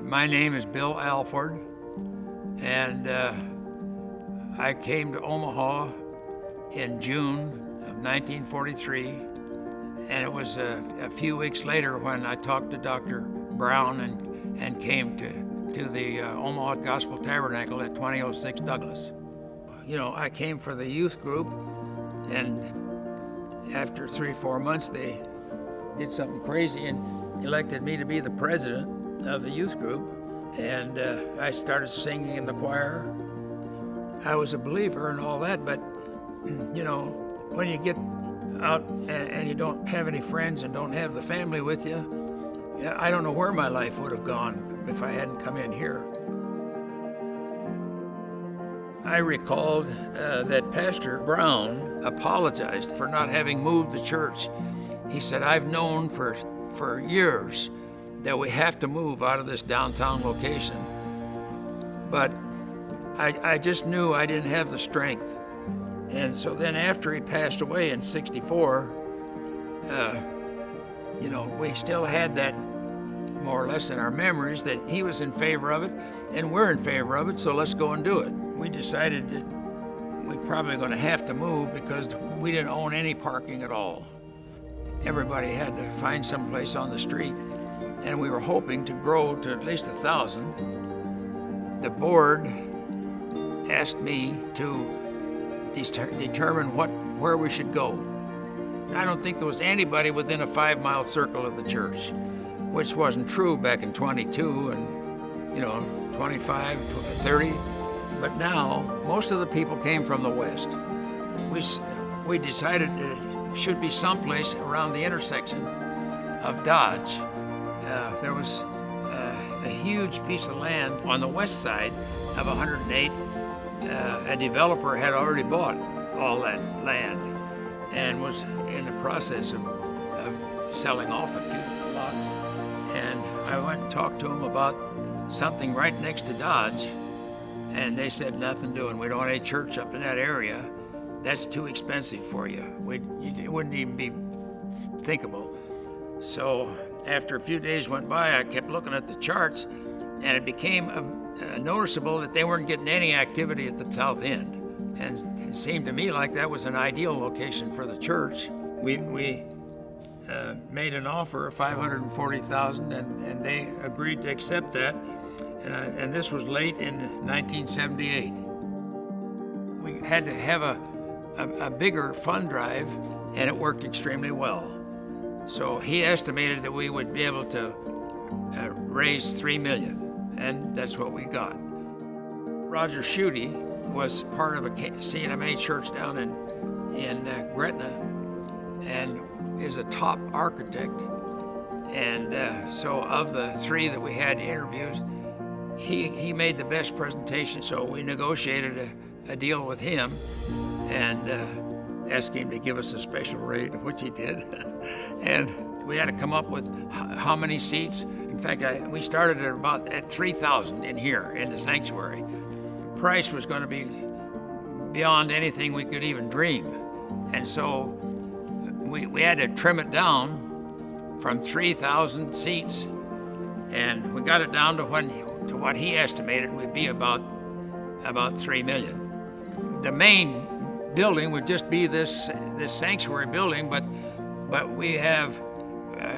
My name is Bill Alford, and I came to Omaha in June of 1943, and it was a few weeks later when I talked to Dr. Brown and came to the Omaha Gospel Tabernacle at 2006 Douglas. You know, I came for the youth group, and after 3-4 months they did something crazy and elected me to be the president of the youth group, and I started singing in the choir. I was a believer and all that, but you know, when you get out and you don't have any friends and don't have the family with you, I don't know where my life would have gone if I hadn't come in here. I recalled that Pastor Brown apologized for not having moved the church. He said, I've known for years that we have to move out of this downtown location, but I just knew I didn't have the strength. And so then after he passed away in '64, you know, we still had that more or less in our memories that he was in favor of it and we're in favor of it, so let's go and do it. We decided that we're probably going to have to move because we didn't own any parking at all. Everybody had to find some place on the street, and we were hoping to grow to at least 1,000. The board asked me to determine where we should go. I don't think there was anybody within a 5-mile circle of the church, which wasn't true back in 22 and, you know, 25, 30. But now, most of the people came from the west. We decided it should be someplace around the intersection of Dodge. There was a huge piece of land on the west side of 108. A developer had already bought all that land and was in the process of selling off a few lots. And I went and talked to him about something right next to Dodge, and they said, nothing doing. We don't want any church up in that area. That's too expensive for you. It wouldn't even be thinkable. So after a few days went by, I kept looking at the charts, and it became noticeable that they weren't getting any activity at the south end. And it seemed to me like that was an ideal location for the church. We made an offer of $540,000, and they agreed to accept that. And this was late in 1978. We had to have a bigger fund drive, and it worked extremely well. So he estimated that we would be able to raise $3 million, and that's what we got. Roger Schutte was part of a CNMA church down in Gretna, and is a top architect. And so of the 3 that we had interviews, he made the best presentation, so we negotiated a deal with him and asked him to give us a special rate, which he did. And we had to come up with how many seats. In fact, we started at 3,000 in here in the sanctuary. Price was going to be beyond anything we could even dream. And so we had to trim it down from 3,000 seats, and we got it down to what he estimated would be about $3 million. The main building would just be this sanctuary building, but we have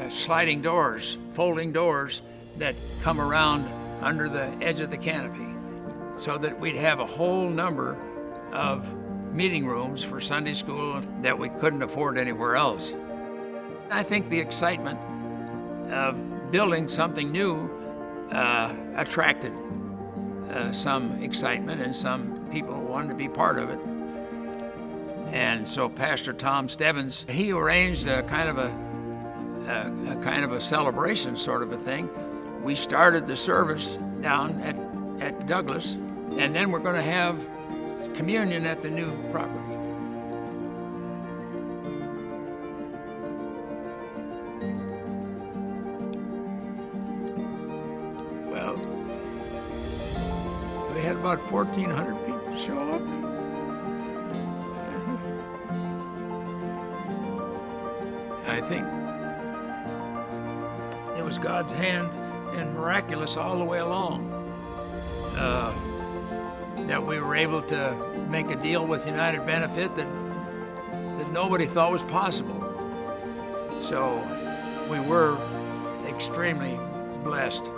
sliding doors, folding doors that come around under the edge of the canopy, so that we'd have a whole number of meeting rooms for Sunday school that we couldn't afford anywhere else. I think the excitement of building something new attracted some excitement, and some people wanted to be part of it. And so Pastor Tom Stebbins, he arranged a kind of a celebration sort of a thing. We started the service down at Douglas, and then we're going to have communion at the new property. Well, we had about 1,400 people show up. I think it was God's hand and miraculous all the way along. That we were able to make a deal with United Benefit that nobody thought was possible. So we were extremely blessed.